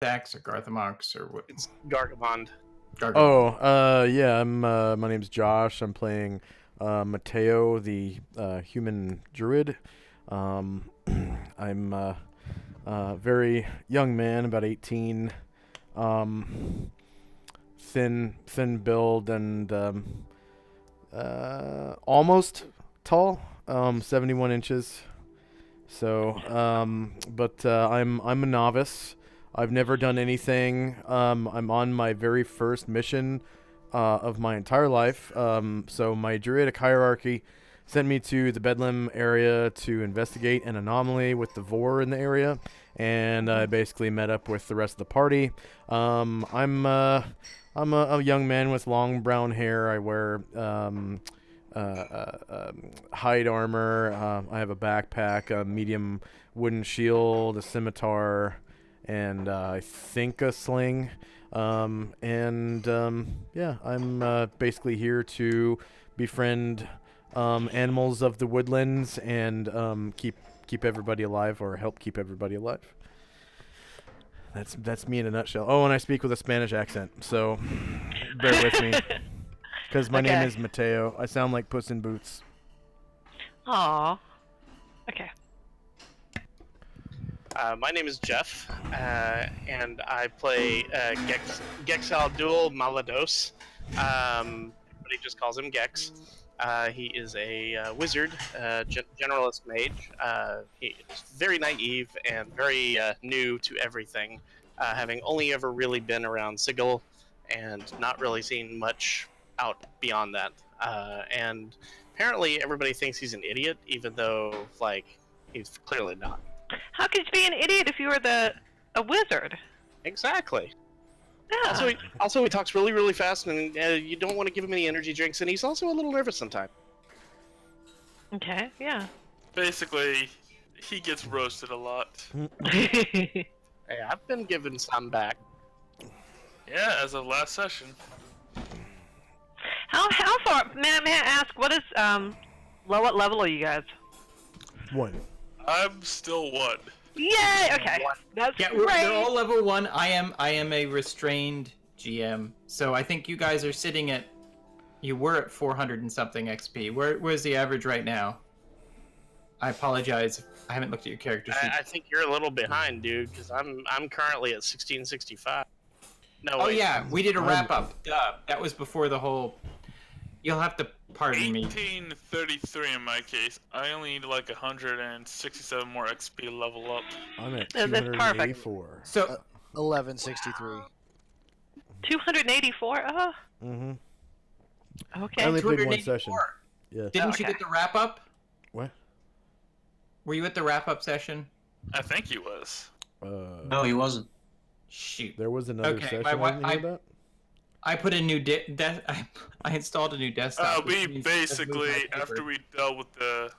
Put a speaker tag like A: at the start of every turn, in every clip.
A: Dax or Garthamox or what?
B: It's Gargamond.
A: Gargamon.
C: Yeah, my name's Josh. I'm playing Mateo, the human druid. Um, I'm very young man, about 18. Um, thin build and almost tall. 71 inches. So, but I'm a novice. I've never done anything. I'm on my very first mission of my entire life. So my druidic hierarchy sent me to the Bedlam area to investigate an anomaly with the Vor in the area, and I basically met up with the rest of the party. I'm a young man with long brown hair. I wear hide armor. I have a backpack, a medium wooden shield, a scimitar, and I think a sling. Yeah, I'm basically here to befriend animals of the woodlands and keep everybody alive, or help keep everybody alive. That's me in a nutshell. Oh, and I speak with a Spanish accent, so bear with me. Because my name is Mateo. I sound like Puss in Boots.
D: Aww. Okay.
B: My name is Jeff, and I play Gexal Dual Malados. Everybody just calls him Gex. He is a wizard, generalist mage. He is very naive and very new to everything, having only ever really been around Sigil and not really seen much out beyond that. And apparently everybody thinks he's an idiot, even though, like, he's clearly not.
D: How could you be an idiot if you were a wizard?
B: Exactly.
D: Yeah.
B: Also, he talks really, really fast, and you don't want to give him any energy drinks, and he's also a little nervous sometimes.
D: Okay, yeah.
E: Basically, he gets roasted a lot.
B: Hey, I've been given some back.
E: Yeah, as of last session.
D: How far? May I ask, what what level are you guys?
C: 1.
E: I'm still 1.
D: Yay! Okay, that's
A: Yeah,
D: great.
A: they're all level 1. I am a restrained GM, so I think you guys are sitting at. You were at 400 and something XP. Where's the average right now? I apologize. I haven't looked at your character sheet.
B: I think you're a little behind, dude, because I'm currently at 1665. No,
A: Oh
B: wait.
A: yeah, we did a wrap up. Duh. That was before the whole. You'll have to pardon me.
E: 1833 in my case. I only need like 167 more XP to level up.
C: I'm at
D: That's perfect.
C: 284.
A: So
F: 1163.
D: 284? Oh,
C: Mm-hmm.
D: okay.
C: I only played one
A: 284.
C: session. Yeah.
A: Didn't you
D: Okay.
A: get the wrap up?
C: What?
A: Were you at the wrap up session?
E: I think he was.
F: No, he wasn't.
A: Shoot.
C: There was another
A: Okay,
C: session
A: my
C: I
A: wi-
C: didn't hear about?
A: I put a new I installed a new desktop. which
E: We
A: means
E: basically,
A: I moved my
E: after
A: paper.
E: we dealt with the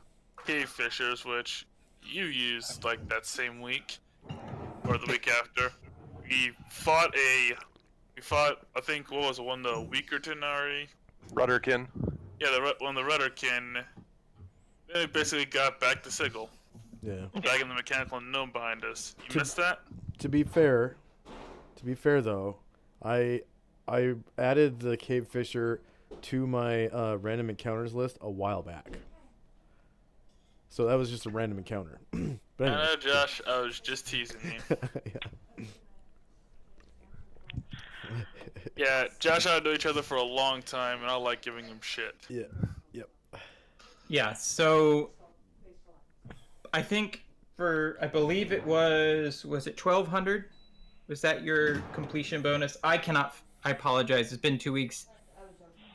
E: cave fishers, which you used like that same week, or the week after, we fought, I think, what was it, one of the weaker Tenari?
G: Rudderkin.
E: Yeah, one of the Rudderkin. Then we basically got back to Sigil.
C: Yeah.
E: Back in the mechanical gnome behind us. You missed that?
C: To be fair though, I added the cave fisher to my random encounters list a while back. So that was just a random encounter. But
E: I
C: anyway.
E: know, Josh. I was just teasing you.
C: Yeah.
E: Yeah, Josh and I know each other for a long time, and I like giving him shit.
C: Yeah. Yep.
A: Yeah, so I think I believe it was it 1200? Was that your completion bonus? I apologize. It's been 2 weeks.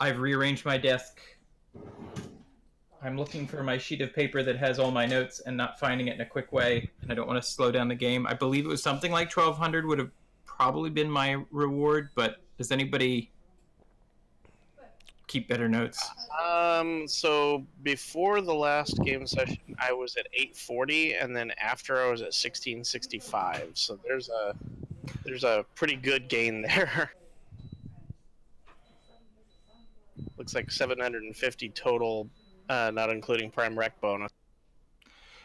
A: I've rearranged my desk. I'm looking for my sheet of paper that has all my notes and not finding it in a quick way, and I don't want to slow down the game. I believe it was something like 1200 would have probably been my reward, but does anybody keep better notes?
B: So before the last game session, I was at 840, and then after I was at 1665. So there's a pretty good gain there. Looks like 750 total, not including prime rec bonus.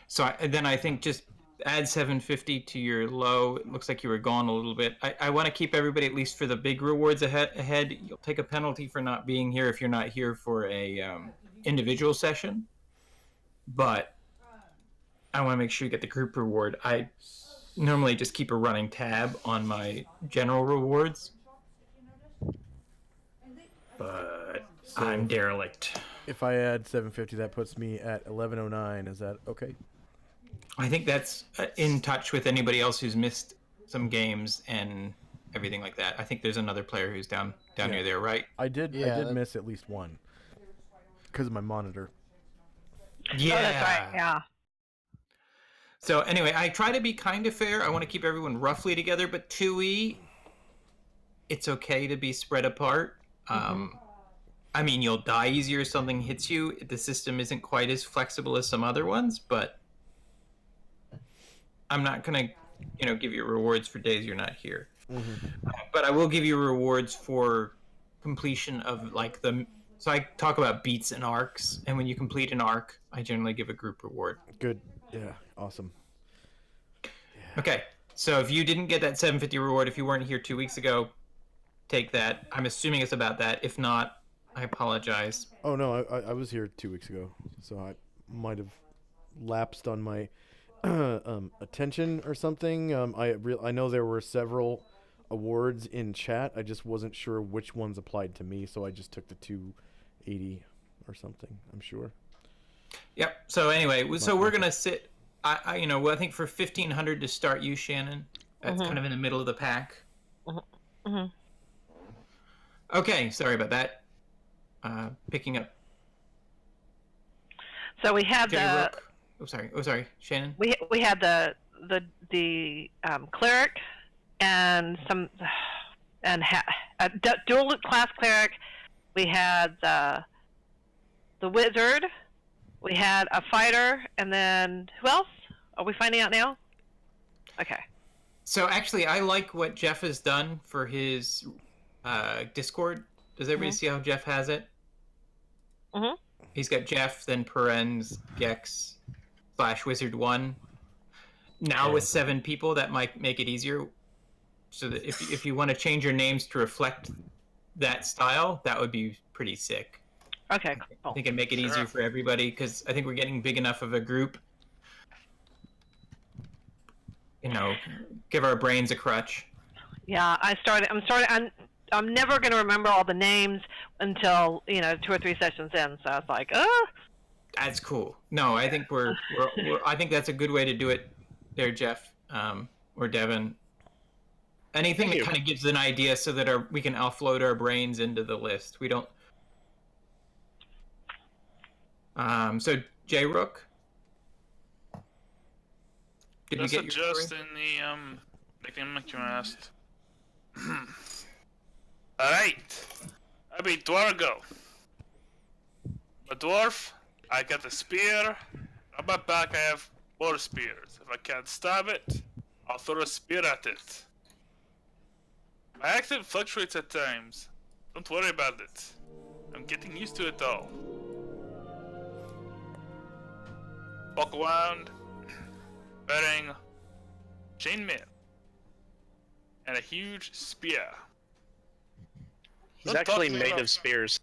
A: So then I think just add 750 to your low. It looks like you were gone a little bit. I want to keep everybody at least for the big rewards ahead. You'll take a penalty for not being here if you're not here for a individual session. But I want to make sure you get the group reward. I normally just keep a running tab on my general rewards. But
C: So
A: I'm derelict.
C: If I add 750, that puts me at 1109. Is that okay?
A: I think that's in touch with anybody else who's missed some games and everything like that. I think there's another player who's down near there, right?
C: I did
F: Yeah,
C: miss at least one because of my monitor.
A: Yeah.
D: Oh, that's right. Yeah.
A: So anyway, I try to be kind of fair. I want to keep everyone roughly together, but 2E, it's okay to be spread apart. I mean, you'll die easier if something hits you. The system isn't quite as flexible as some other ones, but I'm not gonna, give you rewards for days you're not here. But I will give you rewards for completion of So I talk about beats and arcs, and when you complete an arc, I generally give a group reward.
C: Good. Yeah. Awesome.
A: Okay, so if you didn't get that 750 reward, if you weren't here 2 weeks ago, take that. I'm assuming it's about that. If not, I apologize.
C: Oh no, I was here 2 weeks ago, so I might have lapsed on my attention or something. I know there were several awards in chat. I just wasn't sure which ones applied to me, so I just took the 280 or something. I'm sure.
A: Yep. So anyway, so we're gonna sit. I think for 1500 to start you, Shannon. That's kind of in the middle of the pack. Okay, sorry about that. Picking up.
D: So we had
A: Jay
D: the
A: Rook. Oh, sorry, Shannon.
D: we had the cleric and some a dual class cleric. We had the wizard. We had a fighter, and then who else? Are we finding out now? Okay.
A: So actually, I like what Jeff has done for his Discord. Does everybody see how Jeff has it? He's got Jeff, then parens, Gex, /Wizard1. Now with 7 people, that might make it easier. So that if you want to change your names to reflect that style, that would be pretty sick.
D: Okay.
A: I
D: Cool.
A: think it'd make it easier for everybody because I think we're getting big enough of a group. Give our brains a crutch.
D: Yeah, I'm never going to remember all the names until 2 or 3 sessions in. So I was like, oh.
A: That's cool. No, I think I think that's a good way to do it, there, Jeff, or Devin. Anything that kind of gives an idea so that we can offload our brains into the list. We don't. So J Rook. Did
E: Just
A: we get your
E: adjust
A: story?
E: in the nickname you asked. Alright. I be Dwargo. A dwarf, I got a spear. On my back I have more spears. If I can't stab it, I'll throw a spear at it. My accent fluctuates at times. Don't worry about it. I'm getting used to it all. Walk around wearing chainmail and a huge spear.
B: He's
E: Don't talk
B: actually
E: to me
B: made
E: about-
B: of spears.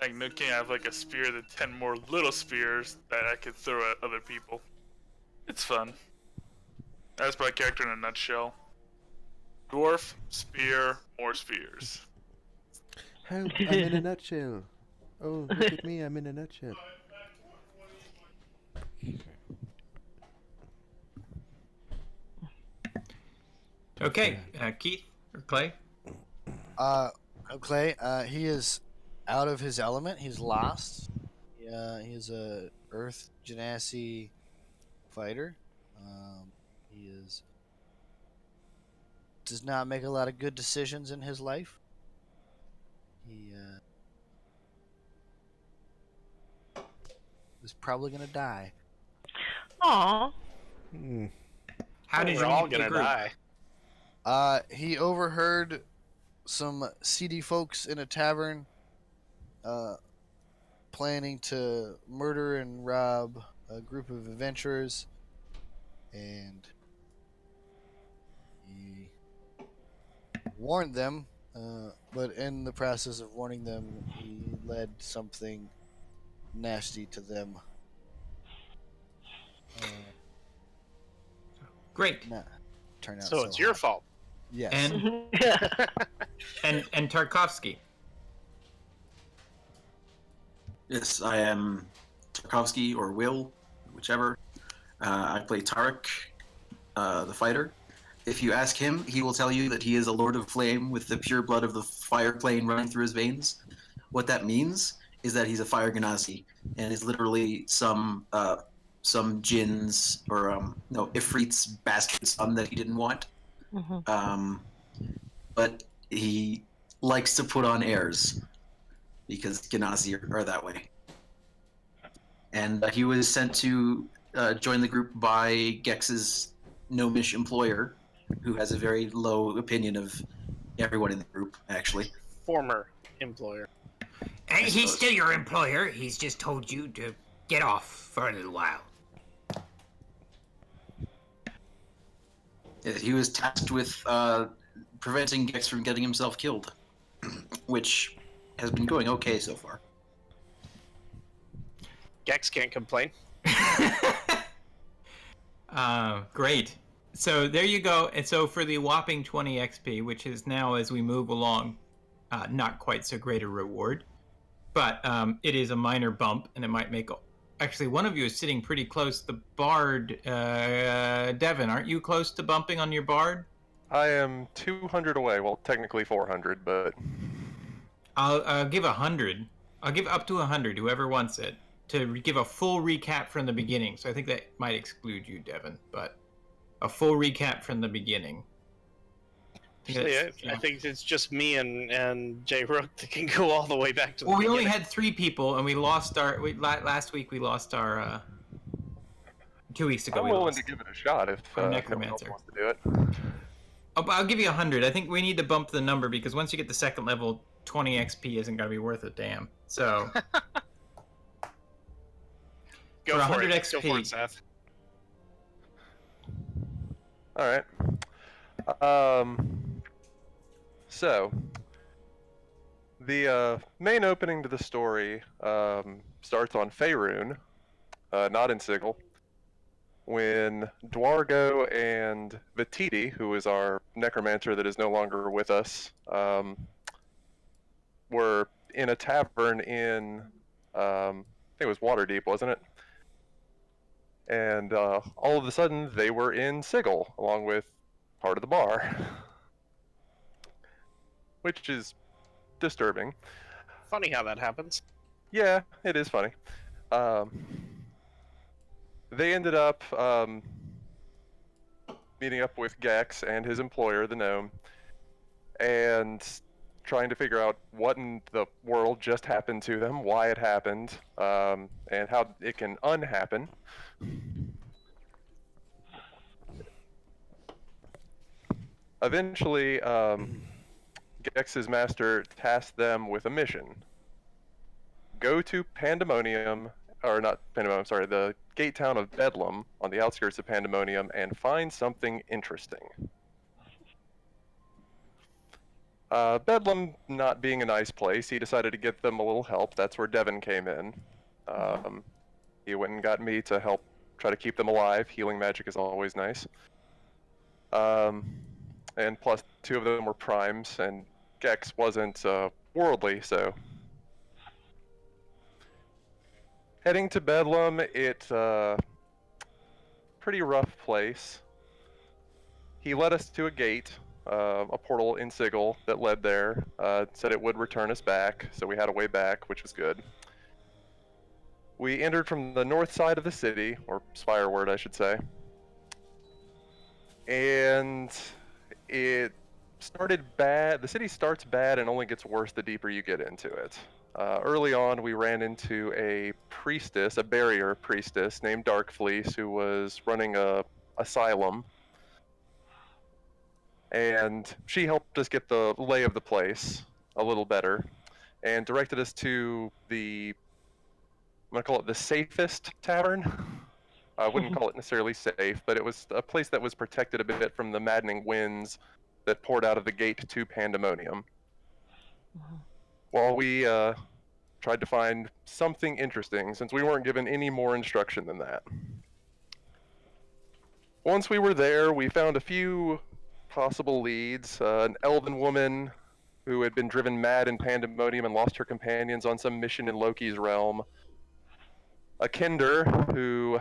E: Like, no king, I have like a spear that 10 more little spears that I could throw at other people. It's fun. That's my character in a nutshell. Dwarf, spear, more spears.
C: Help! I'm in a nutshell. Oh, look at me! I'm in a nutshell.
A: Okay, Keith or Clay.
F: Clay, he is out of his element. He's lost. He is a Earth Genasi fighter. He does not make a lot of good decisions in his life. He is probably gonna die.
D: Aw.
A: How did
B: We're
A: you
B: all
A: meet the
B: gonna
A: group?
B: die.
F: He overheard some seedy folks in a tavern planning to murder and rob a group of adventurers. and he warned them. But in the process of warning them, he led something nasty to them.
A: Great.
F: Not turn out
B: So it's your
F: hot.
B: fault.
F: Yes.
A: And Tarkovsky.
G: Yes, I am Tarkovsky or Will, whichever. I play Tarek, the fighter. If you ask him, he will tell you that he is a Lord of Flame with the pure blood of the fire plane running through his veins. What that means is that he's a fire Genasi and is literally some jinn's or no Ifrit's bastard son that he didn't want. But he likes to put on airs because Genasi are that way. And he was sent to join the group by Gex's gnomish employer, who has a very low opinion of everyone in the group, actually.
B: Former employer.
H: And he's still your employer. He's just told you to get off for a little while.
G: He was tasked with preventing Gex from getting himself killed, which has been going okay so far.
B: Gex can't complain.
A: Great. So there you go. And so for the whopping 20 XP, which is now as we move along, not quite so great a reward, but it is a minor bump, and it might make. Actually, one of you is sitting pretty close. The bard, Devin, aren't you close to bumping on your bard?
I: I am 200 away. Well, technically 400, but
A: I'll give 100. I'll give up to 100, whoever wants it, to give a full recap from the beginning. So I think that might exclude you, Devin, but a full recap from the beginning.
B: I think it's just me and Jay Rook that can go all the way back to the
A: Well, we
B: beginning.
A: only had 3 people, and we lost our. Last week we lost our. 2 weeks ago
I: I'm
A: we
I: willing
A: lost
I: to give it a shot if no one else
A: Necromancer.
I: wants to do it.
A: Oh, but I'll give you 100. I think we need to bump the number because once you get the second level, 20 XP isn't going to be worth a damn. So.
B: Go
A: for
B: for
A: 100
B: it.
A: XP.
B: Go for it, Seth.
I: All right. So, the main opening to the story starts on Faerun, not in Sigil, when Dwargo and Vititi, who is our necromancer that is no longer with us, were in a tavern in, I think it was Waterdeep, wasn't it? And all of a sudden, they were in Sigil, along with part of the bar. Which is disturbing.
B: Funny how that happens.
I: Yeah, it is funny. They ended up meeting up with Gex and his employer, the gnome, and trying to figure out what in the world just happened to them, why it happened, and how it can unhappen. Eventually, Gex's master tasked them with a mission. Go to Pandemonium, or not Pandemonium, sorry, the gate town of Bedlam on the outskirts of Pandemonium and find something interesting. Bedlam not being a nice place, he decided to get them a little help. That's where Devin came in. He went and got me to help try to keep them alive. Healing magic is always nice. And plus, 2 of them were primes, and Gex wasn't worldly, so. Heading to Bedlam, it's a pretty rough place. He led us to a gate, a portal in Sigil that led there. Said it would return us back, so we had a way back, which was good. We entered from the north side of the city, or Spireward, I should say. And it started bad. The city starts bad and only gets worse the deeper you get into it. Early on, we ran into a priestess, a barrier priestess named Darkfleece, who was running a asylum. And she helped us get the lay of the place a little better and directed us to the, I'm going to call it the safest tavern. I wouldn't call it necessarily safe, but it was a place that was protected a bit from the maddening winds that poured out of the gate to Pandemonium. While we tried to find something interesting, since we weren't given any more instruction than that. Once we were there, we found a few possible leads. An elven woman who had been driven mad in Pandemonium and lost her companions on some mission in Loki's realm. A Kinder who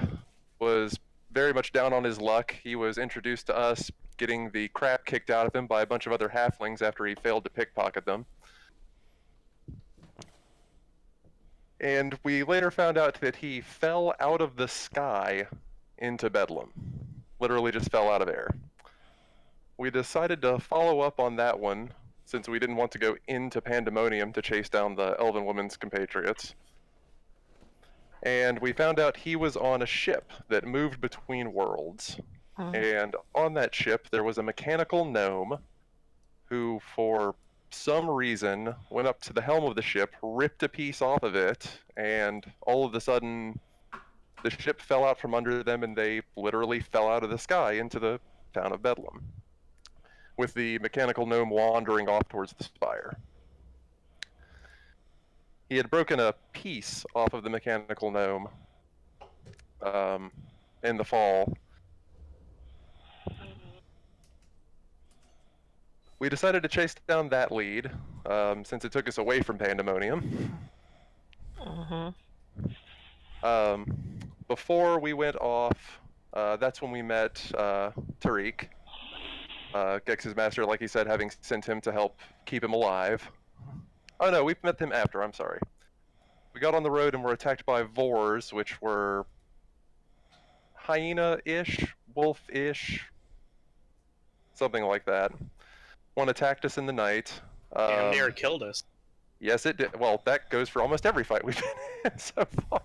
I: was very much down on his luck. He was introduced to us getting the crap kicked out of him by a bunch of other halflings after he failed to pickpocket them. And we later found out that he fell out of the sky into Bedlam. Literally just fell out of air. We decided to follow up on that one, since we didn't want to go into Pandemonium to chase down the Elven Woman's compatriots. And we found out he was on a ship that moved between worlds. And on that ship, there was a mechanical gnome who, for some reason, went up to the helm of the ship, ripped a piece off of it, and all of a sudden, the ship fell out from under them, and they literally fell out of the sky into the town of Bedlam, with the mechanical gnome wandering off towards the spire. He had broken a piece off of the mechanical gnome in the fall. We decided to chase down that lead, since it took us away from Pandemonium. Before we went off, that's when we met Tariq, Gex's master, like he said, having sent him to help keep him alive. Oh no, we met him after, I'm sorry. We got on the road and were attacked by Vors, which were hyena-ish, wolf-ish, something like that. One attacked us in the night.
B: Damn near killed us.
I: Yes, it did. Well, that goes for almost every fight we've been in so far.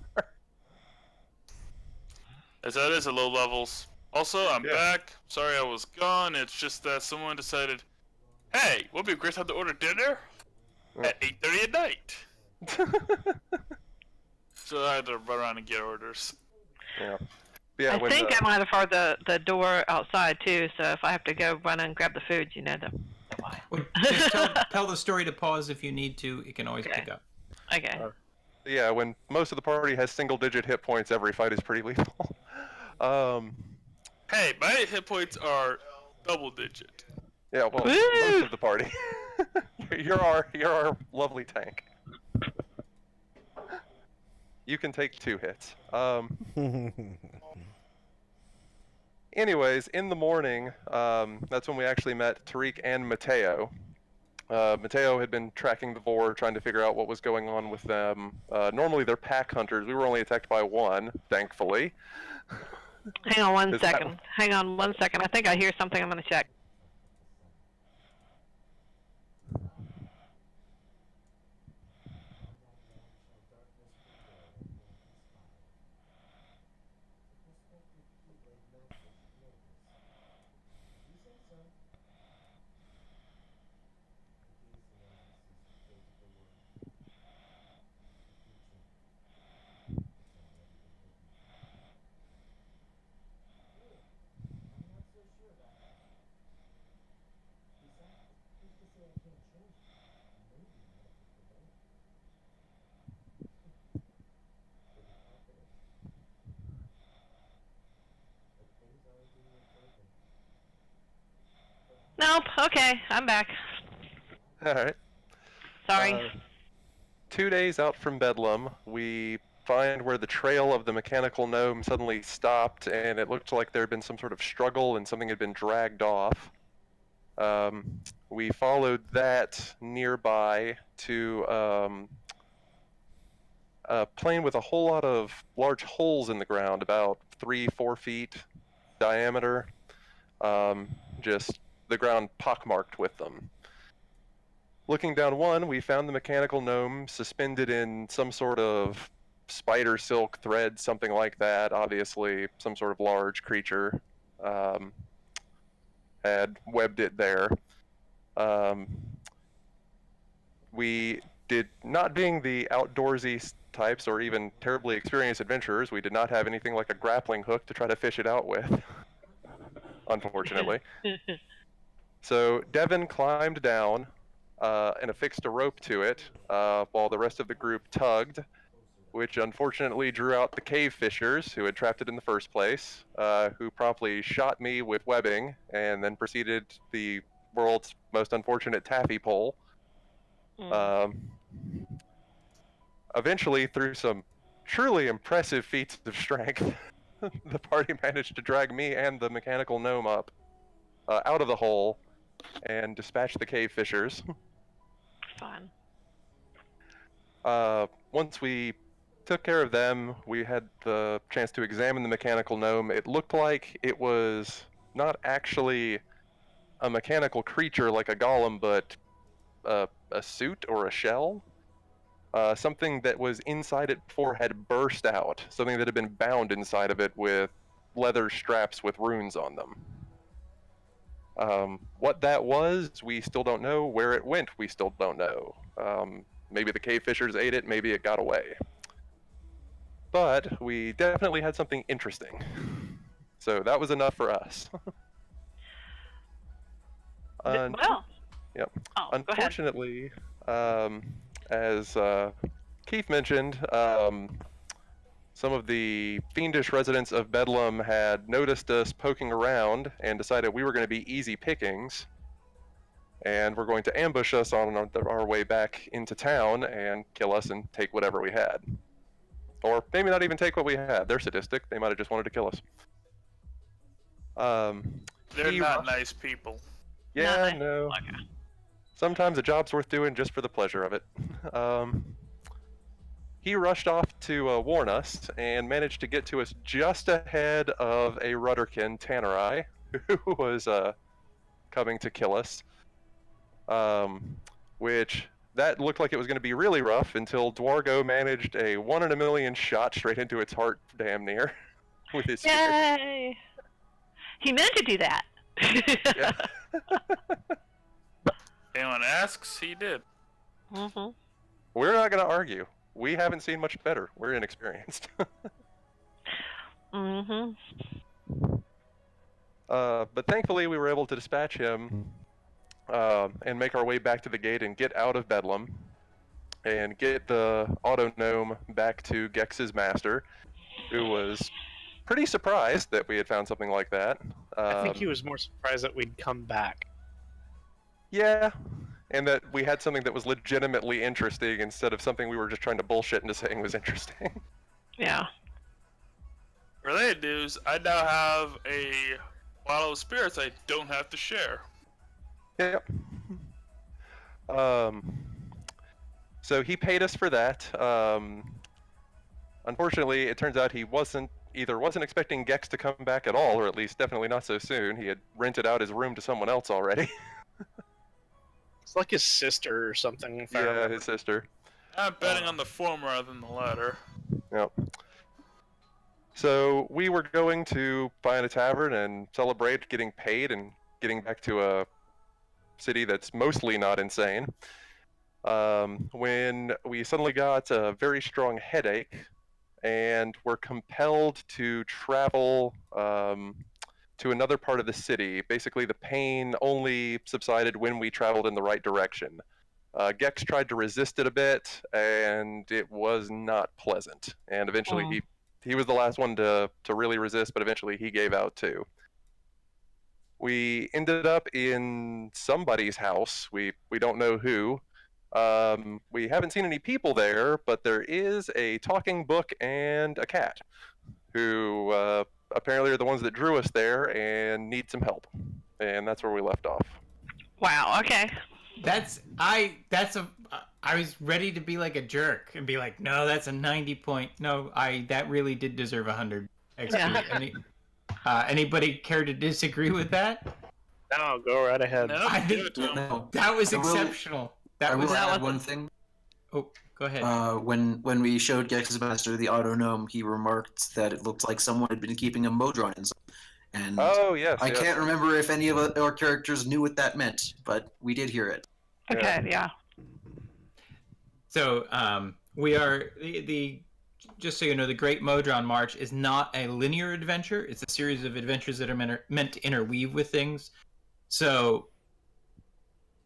E: As that is at low levels. Also, I'm back. Sorry I was gone. It's just that someone decided, hey, would be a great time to order dinner at 8:30 at night. So I had to run around and get orders.
I: Yeah.
D: I think I might have heard the door outside too, so if I have to go run and grab the food, you know that.
A: Well, just tell the story to pause if you need to. It can always pick up.
D: Okay.
I: Yeah, when most of the party has single-digit hit points, every fight is pretty lethal.
E: Hey, my hit points are double-digit.
I: Yeah, well, most of the party. You're our lovely tank. You can take 2 hits. Anyways, in the morning, that's when we actually met Tariq and Mateo. Mateo had been tracking the Vor, trying to figure out what was going on with them. Normally they're pack hunters. We were only attacked by 1, thankfully.
D: Hang on one second. Hang on one second. I think I hear something. I'm going to check. Nope. Okay, I'm back.
I: Alright.
D: Sorry.
I: 2 days out from Bedlam, we find where the trail of the mechanical gnome suddenly stopped, and it looked like there had been some sort of struggle and something had been dragged off. We followed that nearby to a plain with a whole lot of large holes in the ground, about 3-4 feet diameter. Just the ground pockmarked with them. Looking down one, we found the mechanical gnome suspended in some sort of spider silk thread, something like that. Obviously, some sort of large creature had webbed it there. We did, not being the outdoorsy types or even terribly experienced adventurers, we did not have anything like a grappling hook to try to fish it out with, unfortunately. So Devin climbed down and affixed a rope to it while the rest of the group tugged, which unfortunately drew out the cave fishers who had trapped it in the first place, who promptly shot me with webbing and then proceeded the world's most unfortunate taffy pole. Eventually, through some truly impressive feats of strength, the party managed to drag me and the mechanical gnome up out of the hole and dispatch the cave fishers.
D: Fun.
I: Once we took care of them, we had the chance to examine the mechanical gnome. It looked like it was not actually a mechanical creature like a golem, but a suit or a shell. Something that was inside it before had burst out. Something that had been bound inside of it with leather straps with runes on them. What that was, we still don't know. Where it went, we still don't know. Maybe the cave fishers ate it, maybe it got away. But we definitely had something interesting. So that was enough for us.
D: Well.
I: Yep.
D: Oh,
I: Unfortunately, as Keith mentioned, some of the fiendish residents of Bedlam had noticed us poking around and decided we were going to be easy pickings and were going to ambush us on our way back into town and kill us and take whatever we had. Or maybe not even take what we had. They're sadistic. They might have just wanted to kill us.
E: They're not nice people.
I: Yeah,
D: Nice.
I: no.
D: Okay.
I: Sometimes a job's worth doing just for the pleasure of it. He rushed off to warn us and managed to get to us just ahead of a Rudderkin Tannerai, who was coming to kill us. Which that looked like it was going to be really rough until Dwargo managed a 1 in a million shot straight into its heart, damn near, with his spear.
D: Yay! He meant to do that.
I: Yeah.
E: Anyone asks, he did.
D: Mm-hmm.
I: We're not going to argue. We haven't seen much better. We're inexperienced.
D: Mm-hmm.
I: But thankfully, we were able to dispatch him and make our way back to the gate and get out of Bedlam and get the auto gnome back to Gex's master, who was pretty surprised that we had found something like that.
B: I think he was more surprised that we'd come back.
I: Yeah, and that we had something that was legitimately interesting instead of something we were just trying to bullshit into saying was interesting.
D: Yeah.
E: Related news, I now have a bottle of spirits I don't have to share.
I: Yep. So he paid us for that. Unfortunately, it turns out he wasn't expecting Gex to come back at all, or at least definitely not so soon. He had rented out his room to someone else already.
B: It's like his sister or something. If I
I: Yeah,
B: remember.
I: his sister.
E: I'm betting on the former rather than the latter.
I: Yep. So we were going to find a tavern and celebrate getting paid and getting back to a city that's mostly not insane. When we suddenly got a very strong headache and were compelled to travel to another part of the city. Basically, the pain only subsided when we traveled in the right direction. Gex tried to resist it a bit, and it was not pleasant. And eventually, he was the last one to really resist, but eventually he gave out too. We ended up in somebody's house. We don't know who. We haven't seen any people there, but there is a talking book and a cat who apparently are the ones that drew us there and need some help. And that's where we left off.
D: Wow. Okay.
A: I was ready to be like a jerk and be like, no, that's a 90 point. No, that really did deserve 100 XP.
D: Yeah.
A: Anybody care to disagree with that?
B: No, go right ahead.
E: No, give it to him.
G: No.
A: That was
G: I will-
A: exceptional.
G: I will
D: that
G: add
D: was-
G: one thing.
A: Oh, go ahead.
G: When we showed Gex's master the auto gnome, he remarked that it looked like someone had been keeping a Modron inside. And
I: Oh, yes.
G: I
I: yes.
G: can't remember if any of our characters knew what that meant, but we did hear it.
D: Okay. Yeah.
A: So, We are the just so you know, the Great Modron March is not a linear adventure. It's a series of adventures that are meant to interweave with things. So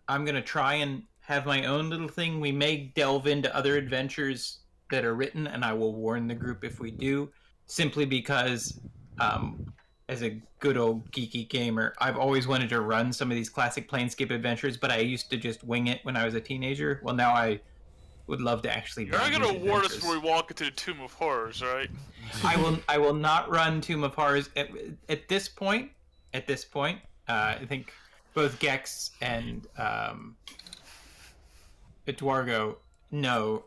A: I'm gonna try and have my own little thing. We may delve into other adventures that are written, and I will warn the group if we do, simply because, um, as a good old geeky gamer, I've always wanted to run some of these classic Planescape adventures, but I used to just wing it when I was a teenager. Well, now I would love to actually
E: You're
A: run
E: not
A: these
E: gonna warn us
A: adventures.
E: before we walk into the Tomb of Horrors, right?
A: I will not run Tomb of Horrors at this point. At this point, I think both Gex and Eduardo know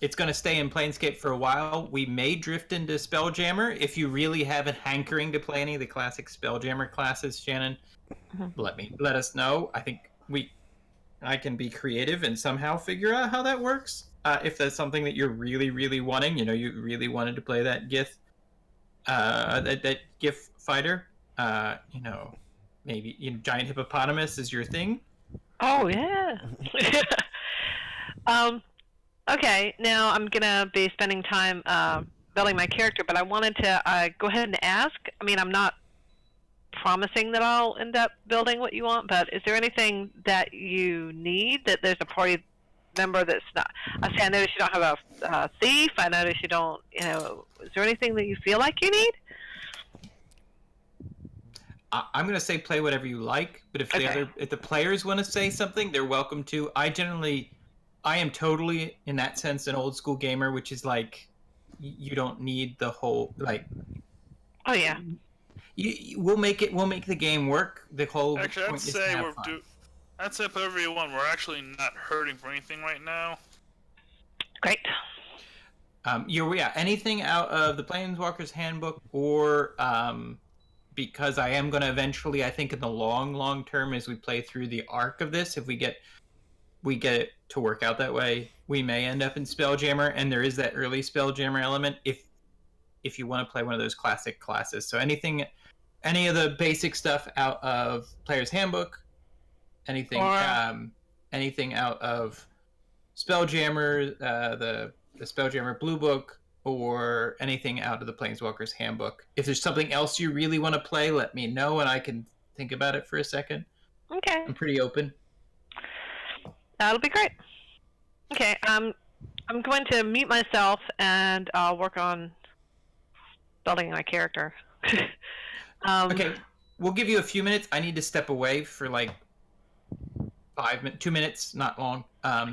A: it's going to stay in Planescape for a while. We may drift into Spelljammer if you really have a hankering to play any of the classic Spelljammer classes. Shannon, let us know. I think I can be creative and somehow figure out how that works. If that's something that you're really, really wanting, you really wanted to play that that GIF fighter, maybe giant hippopotamus is your thing.
D: Oh yeah. Okay, now I'm gonna be spending time building my character, but I wanted to go ahead and ask. I mean, I'm not promising that I'll end up building what you want, but is there anything that you need? That there's a party member that's not. I notice you don't have a thief. I notice you don't. Is there anything that you feel like you need?
A: I'm gonna say play whatever you like, but if the players want to say something, they're welcome to. I am totally, in that sense, an old school gamer, which is like, you don't need the whole
D: Oh yeah.
A: We'll make the game work. The whole
E: Actually,
A: point is to have fun.
E: I'd say play whatever you want. We're actually not hurting for anything right now.
D: Great.
A: Anything out of the Planeswalker's Handbook, or because I am going to eventually, I think in the long term, as we play through the arc of this, if we get it to work out that way, we may end up in Spelljammer, and there is that early Spelljammer element if you want to play one of those classic classes. So any of the basic stuff out of Player's Handbook, anything out of Spelljammer, the Spelljammer Blue Book, or anything out of the Planeswalker's Handbook. If there's something else you really want to play, let me know, and I can think about it for a second.
D: Okay.
A: I'm pretty open.
D: That'll be great. Okay, I'm going to mute myself and I'll work on building my character.
A: Okay, we'll give you a few minutes. I need to step away for like 2 minutes, not long.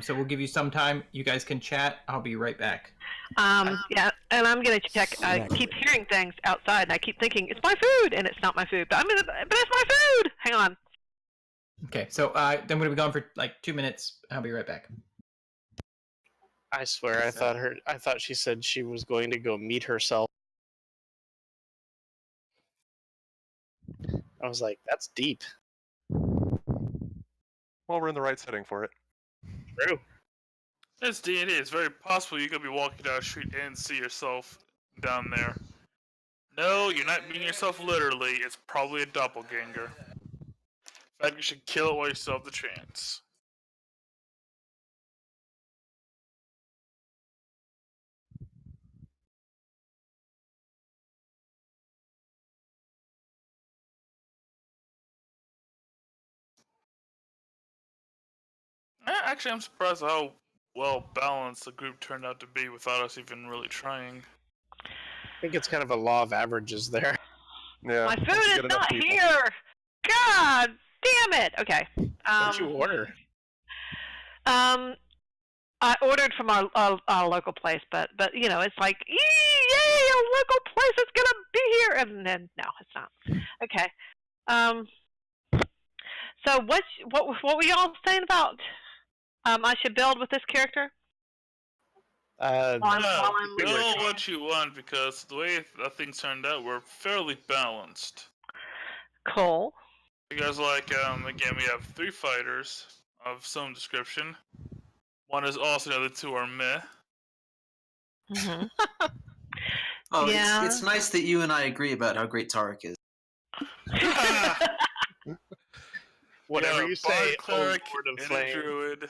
A: So we'll give you some time. You guys can chat. I'll be right back.
D: Yeah, and I'm gonna check. I keep hearing things outside, and I keep thinking it's my food, and it's not my food. But it's my food. Hang on.
A: Okay, so I'm gonna be gone for like 2 minutes. I'll be right back.
B: I swear, I thought she said she was going to go meet herself. I was like, that's deep.
I: Well, we're in the right setting for it.
B: True.
E: It's D&D. It's very possible you could be walking down the street and see yourself down there. No, you're not meeting yourself literally. It's probably a doppelganger. In fact, you should kill it while you still have the chance. Actually, I'm surprised how well balanced the group turned out to be without us even really trying.
B: I think it's kind of a law of averages there.
I: Yeah.
D: My food is not here. God damn it. Okay.
B: What'd you order?
D: I ordered from our local place, but it's like, yay, a local place is gonna be here, and then no, it's not. Okay. So what were y'all saying about I should build with this character?
E: Build what you want, because the way things turned out, we're fairly balanced.
D: Cool.
E: Because, again, we have 3 fighters of some description. One is awesome, the other 2 are meh.
D: Mm-hmm.
G: Yeah. It's nice that you and I agree about how great Tarek is.
B: Whatever you say,
E: cleric
B: Lord of
E: and
B: Flame.
E: a druid.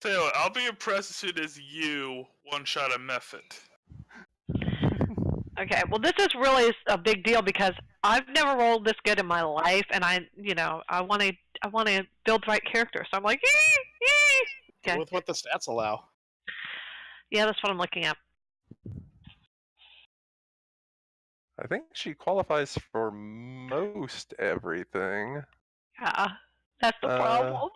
E: Tell you what, I'll be impressed as soon as you one-shot a method.
D: Okay, well, this is really a big deal because I've never rolled this good in my life, and I want to build the right character. So I'm like, yee! Okay.
B: With what the stats allow.
D: Yeah, that's what I'm looking at.
I: I think she qualifies for most everything.
D: Yeah, that's the problem.
I: 1,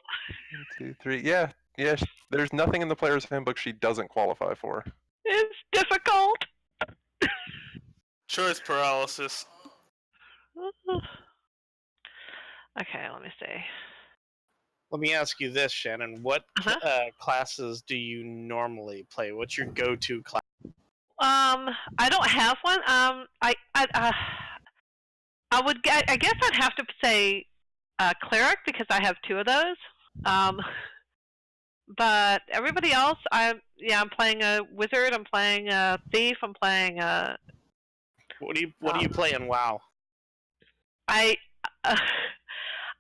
I: 2, 3. Yeah. There's nothing in the player's handbook she doesn't qualify for.
D: It's difficult.
E: Choice paralysis.
D: Okay, let me see.
B: Let me ask you this, Shannon. What classes do you normally play? What's your go-to class?
D: I don't have one. I guess I'd have to say cleric because I have 2 of those. But everybody else, I'm playing a wizard. I'm playing a thief. I'm playing a.
B: What do you play in WoW?
D: I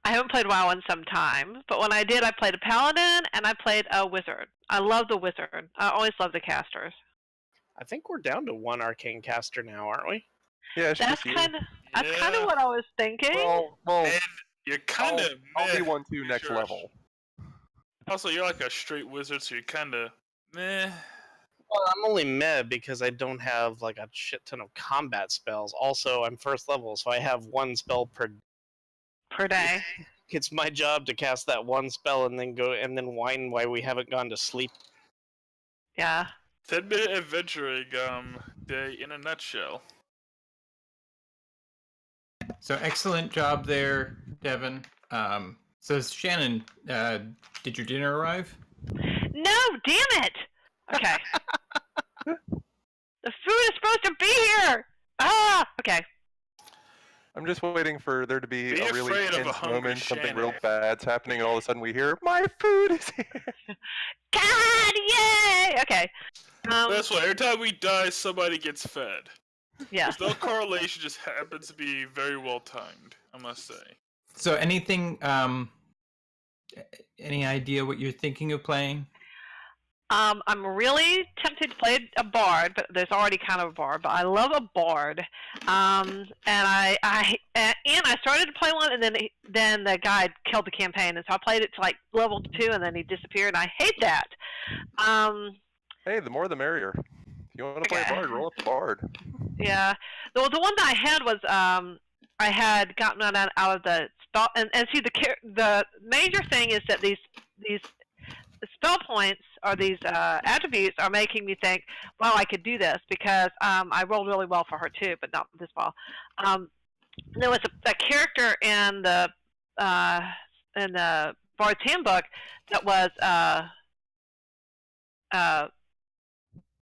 D: haven't played WoW in some time, but when I did, I played a paladin and I played a wizard. I love the wizard. I always love the casters.
B: I think we're down to 1 arcane caster now, aren't we?
I: Yeah, it's
D: That's
I: just
D: kind of what I was thinking.
I: Well,
E: And you're kind of.
I: I'll be 1-2 next level.
E: Also, you're like a straight wizard, so you're kind of meh.
B: Well, I'm only meh because I don't have like a shit ton of combat spells. Also, I'm first level, so I have 1 spell per
D: day.
B: It's my job to cast that 1 spell and then whine why we haven't gone to sleep.
D: Yeah.
E: 10-minute adventuring day in a nutshell.
A: So excellent job there, Devin. So Shannon, did your dinner arrive?
D: No, damn it! Okay. The food is supposed to be here! Ah! Okay.
I: I'm just waiting for there to be a really
E: afraid of a
I: tense
E: hungry
I: moment, something
E: Shannon.
I: real bad's happening, and all of a sudden we hear, "My food is here!"
D: God, yay! Okay.
E: That's why every time we die, somebody gets fed.
D: Yeah.
E: There's no correlation, just happens to be very well timed, I must say.
A: So anything, any idea what you're thinking of playing?
D: I'm really tempted to play a bard, but there's already kind of a bard. But I love a bard, and I started to play one, and then the guy killed the campaign, and so I played it to like level 2, and then he disappeared, and I hate that.
I: Hey, the more the merrier. If you want to play a bard, roll up the bard.
D: Yeah. The one that I had was I had gotten that out of the spell, and see the major thing is that these spell points or these attributes are making me think, wow, I could do this because I rolled really well for her too, but not this well. There was a character in the Bard's Handbook that was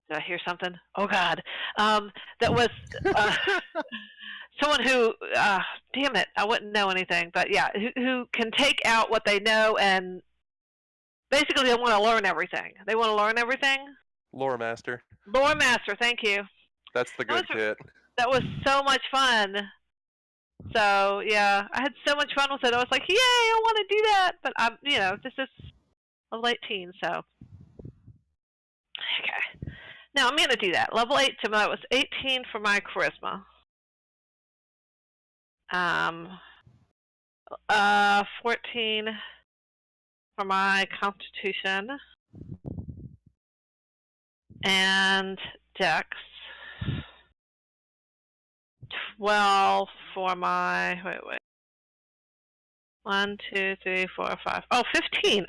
D: did I hear something? Oh God, that was someone who damn it, I wouldn't know anything, but yeah, who can take out what they know and basically they want to learn everything. They want to learn everything.
I: Lore Master.
D: Lore Master, thank you.
I: That's the good kit.
D: That was so much fun. So yeah, I had so much fun with it. I was like, yay, I want to do that. But I'm, this is level 18, so okay. Now I'm gonna do that. Level 8 to my was 18 for my charisma. 14 for my constitution and dex. 12 for my wait. 1, 2, 3, 4, 5. Oh, 15.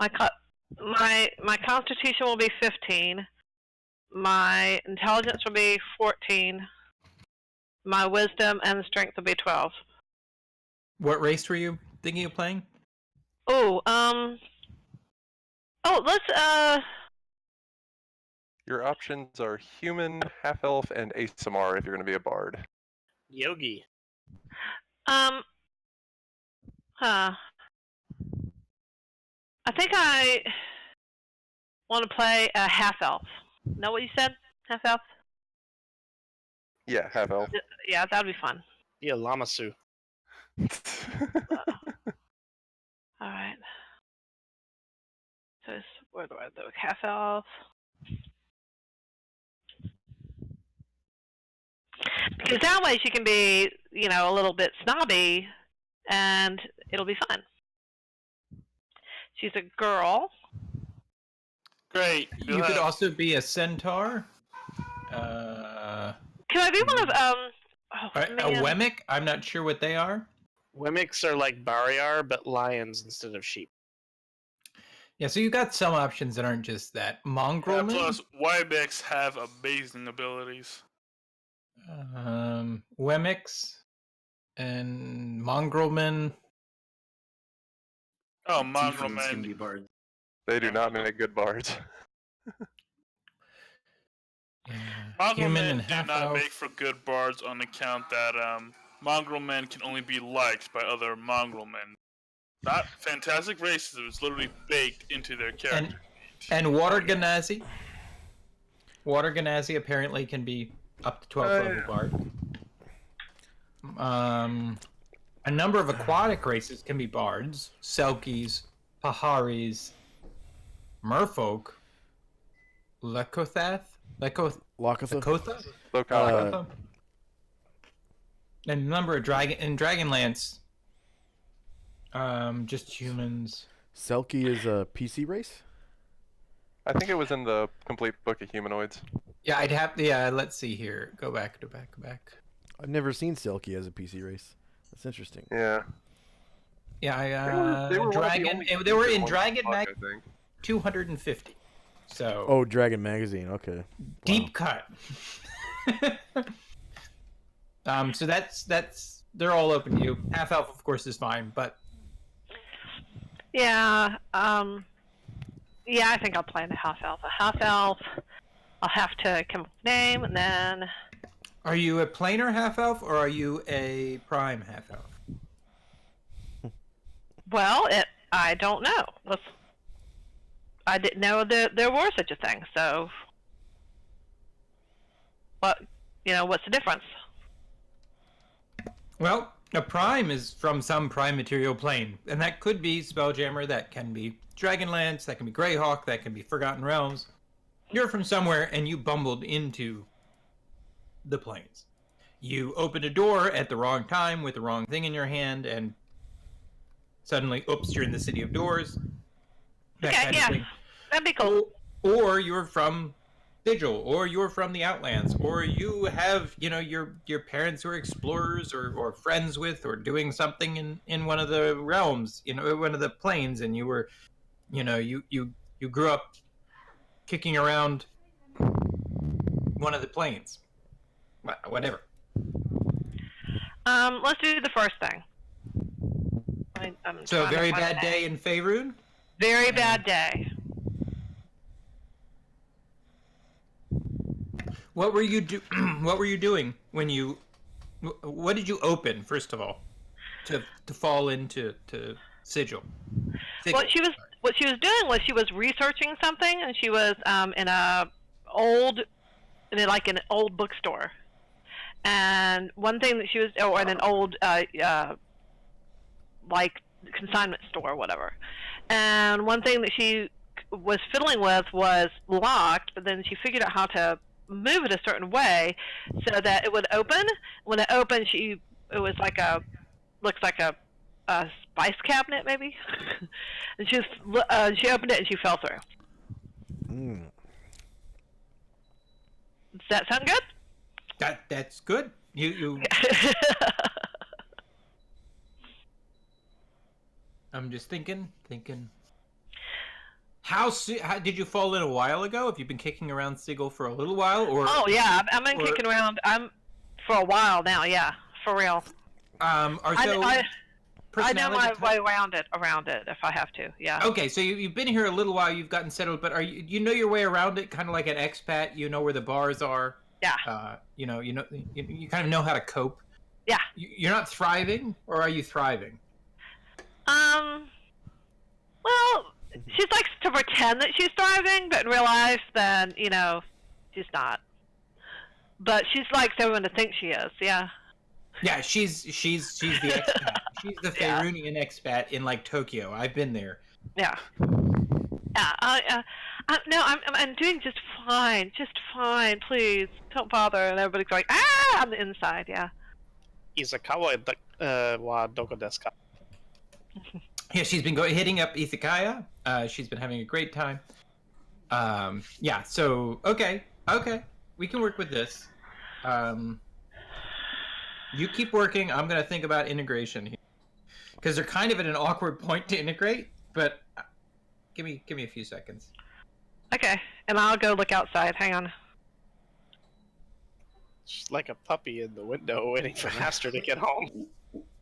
D: My constitution will be 15. My intelligence will be 14. My wisdom and strength will be 12.
A: What race were you thinking of playing?
D: Let's
I: Your options are human, half-elf, and ASMR if you're going to be a bard.
B: Yogi.
D: I think I want to play a half-elf. Know what you said? Half-elf?
I: Yeah, half-elf.
D: Yeah, that would be fun.
B: Yeah, Lamasu.
D: Alright. where do I look? Half elf. Because that way she can be, a little bit snobby, and it'll be fun. She's a girl.
E: Great.
A: You could also be a centaur.
D: Can I be one of
A: a Wemmick? I'm not sure what they are.
B: Wemmicks are like Barriar, but lions instead of sheep.
A: Yeah, so you got some options that aren't just that. Mongrelman?
E: Plus, Wybex have amazing abilities.
A: Wemmicks and Mongrelman.
E: Oh,
G: Tieflings can
E: Mongrelman.
G: be bards.
I: They do not make good bards.
A: Human and
E: Mongrelmen do
A: half
E: not
A: elf.
E: make for good bards on account that Mongrelmen can only be liked by other Mongrelmen. Not fantastic races, it was literally baked into their character.
A: And Water Genasi. Water Genasi apparently can be up to 12th level bard. A number of aquatic races can be bards. Selkies, Paharis, Merfolk, Lakotha?
C: Lakotha?
A: Lakotha? And a number of Dragonlance. Just humans.
C: Selkie is a PC race?
I: I think it was in the complete book of humanoids.
A: Yeah, I'd have. Yeah, let's see here. Go back.
C: I've never seen Selkie as a PC race. That's interesting.
I: Yeah.
A: Yeah,
I: They were
A: Dragon. They were in Dragon Mag 250. So.
C: Oh, Dragon Magazine. Okay.
A: Deep cut. So that's they're all open to you. Half elf, of course, is fine, but.
D: Yeah. Yeah, I think I'll play in a half elf. A half elf. I'll have to come up with a name, and then.
A: Are you a planar half elf or are you a prime half elf?
D: Well, I don't know. I didn't know that there were such a thing. So, what's the difference?
A: Well, a prime is from some prime material plane, and that could be Spelljammer, that can be Dragonlance, that can be Greyhawk, that can be Forgotten Realms. You're from somewhere, and you bumbled into the planes. You opened a door at the wrong time with the wrong thing in your hand, and suddenly, oops, you're in the City of Doors. That
D: Okay,
A: kind
D: yeah,
A: of thing.
D: that'd be cool.
A: Or you're from Sigil, or you're from the Outlands, or you have, your parents who are explorers or friends with, or doing something in one of the realms, one of the planes, and you were, you grew up kicking around one of the planes. Whatever.
D: Let's do the first thing.
A: So, very bad day in Faerun?
D: Very bad day.
A: What were you doing when you? What did you open first of all, to fall into Sigil?
D: What she was doing was she was researching something, and she was in an old bookstore. And one thing that she was, or in an old like consignment store or whatever. And one thing that she was fiddling with was locked, but then she figured out how to move it a certain way so that it would open. When it opened, it was like looks like a spice cabinet maybe. And she opened it and she fell through.
C: Mm.
D: Does that sound good?
A: That's good. You. I'm just thinking. How did you fall in a while ago? Have you been kicking around Sigil for a little while, or?
D: Oh yeah, I've been kicking around. For a while now. Yeah, for real. I know my way around it if I have to. Yeah.
A: Okay, so you've been here a little while. You've gotten settled, but you know your way around it, kind of like an expat. You know where the bars are.
D: Yeah.
A: You kind of know how to cope.
D: Yeah.
A: You're not thriving, or are you thriving?
D: Well, she likes to pretend that she's thriving, but in real life, then she's not. But she's likes everyone to think she is. Yeah.
A: Yeah, she's the expat. She's the Faerunian expat in like Tokyo. I've been there.
D: Yeah. Yeah, no, I'm doing just fine, please, don't bother. And everybody's going, on the inside, yeah.
B: Izakawa wa doko desu ka?
A: Yeah, she's been hitting up Izakaya. She's been having a great time. Yeah, so, okay, we can work with this. You keep working, I'm going to think about integration here. Because they're kind of at an awkward point to integrate, but give me a few seconds.
D: Okay, and I'll go look outside. Hang on.
B: She's like a puppy in the window waiting for master to get home.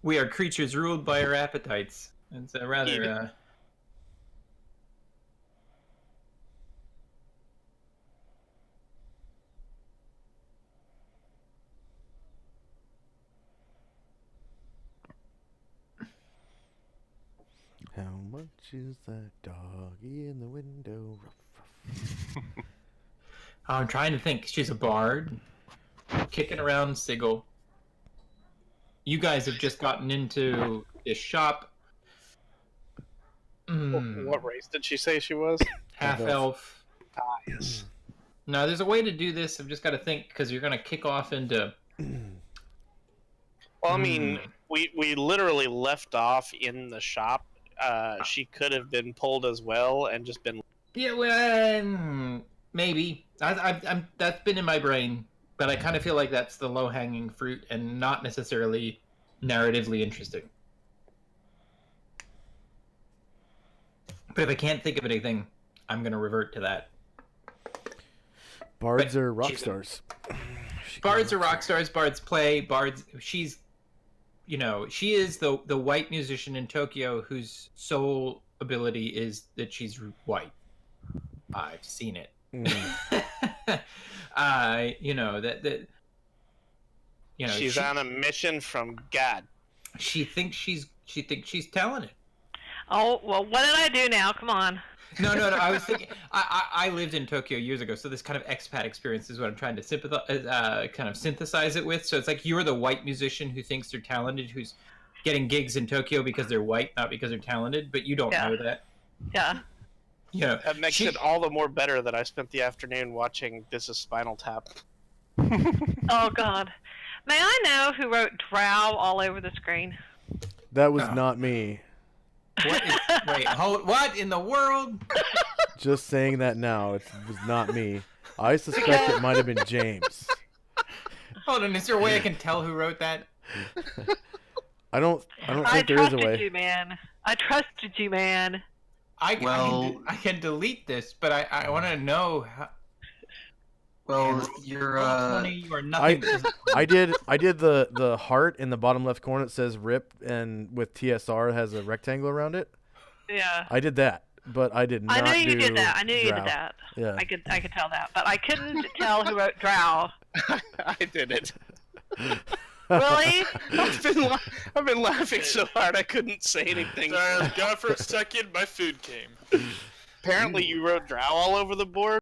A: We are creatures ruled by our appetites. It's rather...
C: How much is that doggy in the window?
A: I'm trying to think. She's a bard. Kicking around Sigil. You guys have just gotten into this shop.
B: What race did she say she was?
A: Half elf.
B: Ah, yes.
A: No, there's a way to do this. I've just got to think, because you're going to kick off into...
B: Well, I mean, we literally left off in the shop. She could have been pulled as well and just been...
A: Yeah, well, maybe. I'm that's been in my brain, but I kind of feel like that's the low-hanging fruit and not necessarily narratively interesting. But if I can't think of anything, I'm going to revert to that.
C: Bards are rock stars.
A: Bards are rock stars. Bards play. Bards. She's, she is the white musician in Tokyo whose sole ability is that she's white. I've seen it.
B: She's on a mission from God.
A: She thinks she's talented.
D: Oh, well, what did I do now? Come on.
A: No. I was thinking. I lived in Tokyo years ago, so this kind of expat experience is what I'm trying to kind of synthesize it with. So it's like you're the white musician who thinks they're talented, who's getting gigs in Tokyo because they're white, not because they're talented. But you don't know that.
D: Yeah.
B: That makes it all the more better that I spent the afternoon watching This Is Spinal Tap.
D: Oh God. May I know who wrote "drow" all over the screen?
C: That was not me.
A: What in the world?
C: Just saying that now. It was not me. I suspect it might have been James.
A: Hold on, is there a way I can tell who wrote that?
C: I don't think there is a way.
D: I trusted you, man.
A: I can delete this, but I want to know how.
G: Well, you're
A: you are nothing.
C: I did the heart in the bottom left corner. It says "RIP" and with TSR has a rectangle around it.
D: Yeah.
C: I did that, but I did not.
D: I knew you
C: do
D: did that.
C: Yeah.
D: I could tell that, but I couldn't tell who wrote "drow."
B: I did it.
D: Really?
B: I've been laughing so hard I couldn't say anything.
E: Sorry, I was gone for a second. My food came.
B: Apparently, you wrote "drow" all over the board.